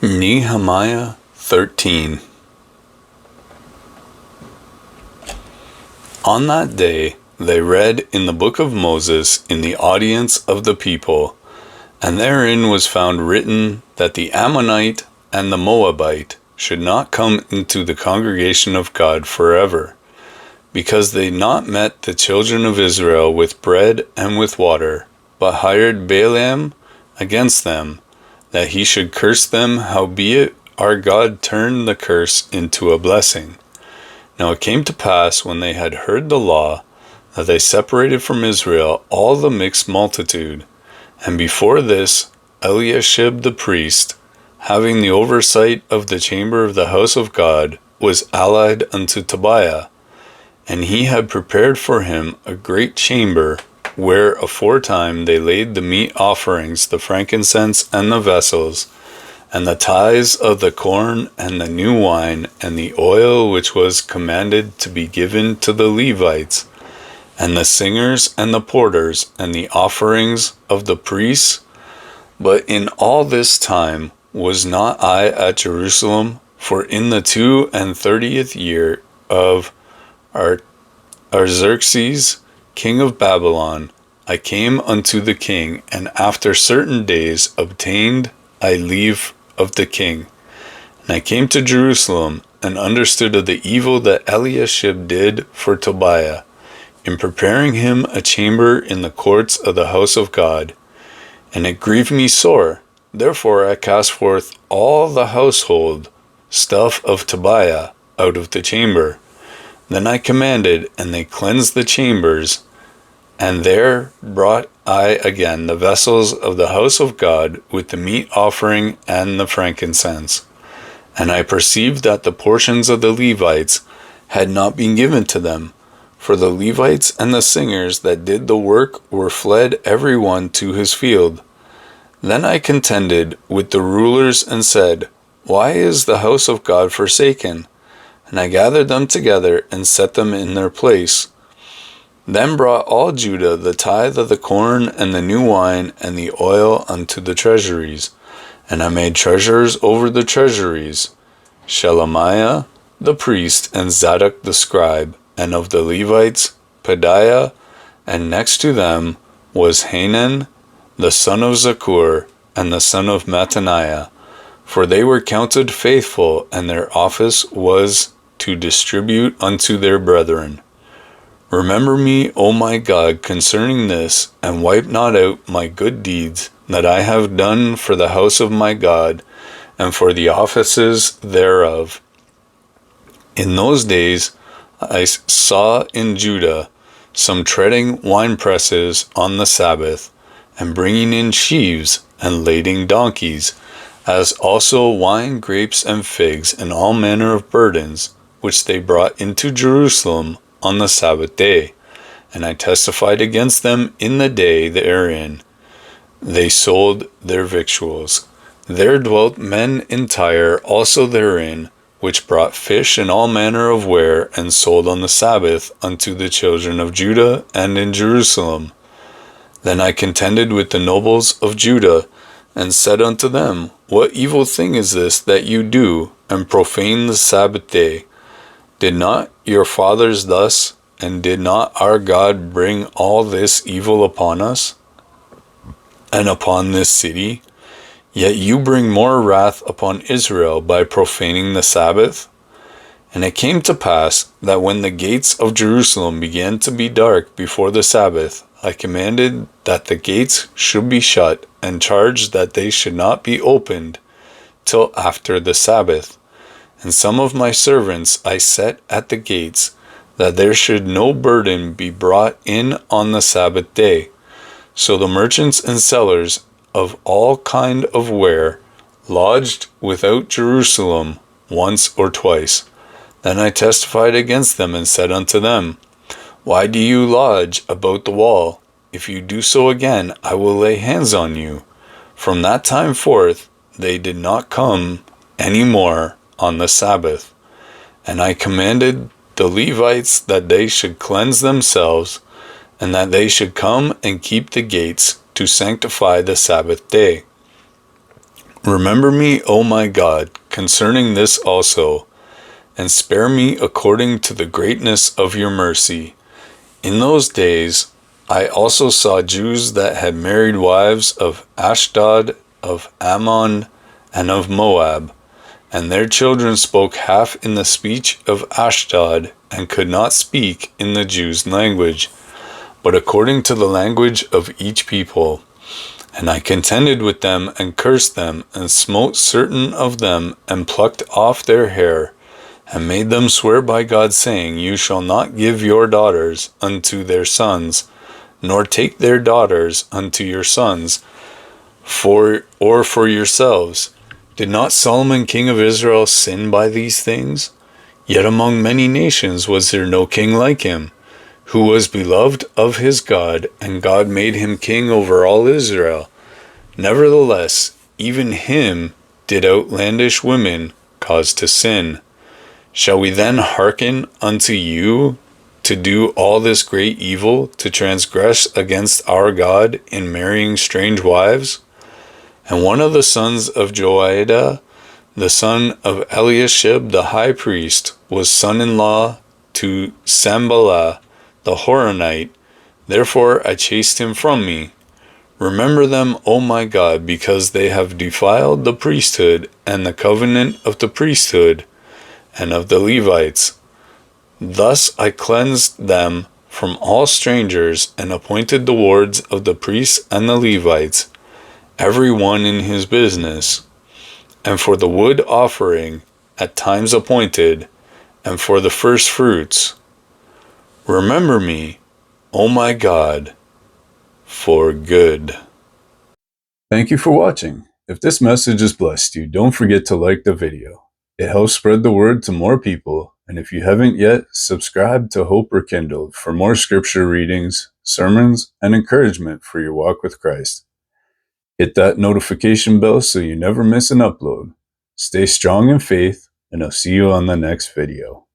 Nehemiah 13. On that day they read in the book of Moses in the audience of the people, and therein was found written that the Ammonite and the Moabite should not come into the congregation of God forever, because they not met the children of Israel with bread and with water, but hired Balaam against them, that he should curse them, howbeit our God turned the curse into a blessing. Now it came to pass, when they had heard the law, that they separated from Israel all the mixed multitude. And before this, Eliashib the priest, having the oversight of the chamber of the house of God, was allied unto Tobiah. And he had prepared for him a great chamber, where aforetime they laid the meat offerings, the frankincense, and the vessels, and the tithes of the corn, and the new wine, and the oil which was commanded to be given to the Levites, and the singers, and the porters, and the offerings of the priests. But in all this time was not I at Jerusalem, for in the 32nd year of Artaxerxes, king of Babylon, I came unto the king, and after certain days obtained I leave of the king. And I came to Jerusalem, and understood of the evil that Eliashib did for Tobiah, in preparing him a chamber in the courts of the house of God. And it grieved me sore. Therefore I cast forth all the household stuff of Tobiah out of the chamber. Then I commanded, and they cleansed the chambers, and there brought I again the vessels of the house of God with the meat offering and the frankincense. And I perceived that the portions of the Levites had not been given to them, for the Levites and the singers that did the work were fled every one to his field. Then I contended with the rulers and said, Why is the house of God forsaken? And I gathered them together and set them in their place. Then brought all Judah the tithe of the corn and the new wine and the oil unto the treasuries. And I made treasurers over the treasuries, Shelemiah the priest and Zadok the scribe, and of the Levites, Pedaiah, and next to them was Hanan the son of Zakur, and the son of Mattaniah, for they were counted faithful, and their office was to distribute unto their brethren. Remember me, O my God, concerning this, and wipe not out my good deeds that I have done for the house of my God, and for the offices thereof. In those days I saw in Judah some treading winepresses on the Sabbath, and bringing in sheaves, and lading donkeys, as also wine, grapes, and figs, and all manner of burdens, which they brought into Jerusalem on the Sabbath day. And I testified against them in the day therein they sold their victuals. There dwelt men in Tyre also therein, which brought fish and all manner of ware, and sold on the Sabbath unto the children of Judah and in Jerusalem. Then I contended with the nobles of Judah, and said unto them, What evil thing is this that you do, and profane the Sabbath day? Did not your fathers thus, and did not our God bring all this evil upon us, and upon this city? Yet you bring more wrath upon Israel by profaning the Sabbath. And it came to pass that when the gates of Jerusalem began to be dark before the Sabbath, I commanded that the gates should be shut, and charged that they should not be opened till after the Sabbath. And some of my servants I set at the gates, that there should no burden be brought in on the Sabbath day. So the merchants and sellers of all kind of ware lodged without Jerusalem once or twice. Then I testified against them, and said unto them, Why do you lodge about the wall? If you do so again, I will lay hands on you. From that time forth they did not come any more on the Sabbath. And I commanded the Levites that they should cleanse themselves, and that they should come and keep the gates to sanctify the Sabbath day. Remember me, O my God, concerning this also, and spare me according to the greatness of your mercy. In those days I also saw Jews that had married wives of Ashdod, of Ammon, and of Moab, and their children spoke half in the speech of Ashdod, and could not speak in the Jews' language, but according to the language of each people. And I contended with them, and cursed them, and smote certain of them, and plucked off their hair, and made them swear by God, saying, You shall not give your daughters unto their sons, nor take their daughters unto your sons, for yourselves. Did not Solomon king of Israel sin by these things? Yet among many nations was there no king like him, who was beloved of his God, and God made him king over all Israel. Nevertheless, even him did outlandish women cause to sin. Shall we then hearken unto you to do all this great evil, to transgress against our God in marrying strange wives? And one of the sons of Joiada, the son of Eliashib the high priest, was son-in-law to Sanballat the Horonite. Therefore I chased him from me. Remember them, O my God, because they have defiled the priesthood and the covenant of the priesthood and of the Levites. Thus I cleansed them from all strangers, and appointed the wards of the priests and the Levites, every one in his business, and for the wood offering at times appointed, and for the first fruits. Remember me, O my God, for good. Thank you for watching. If this message has blessed you, don't forget to like the video. It helps spread the word to more people, and if you haven't yet, subscribe to Hope Rekindled for more scripture readings, sermons, and encouragement for your walk with Christ. Hit that notification bell so you never miss an upload. Stay strong in faith, and I'll see you on the next video.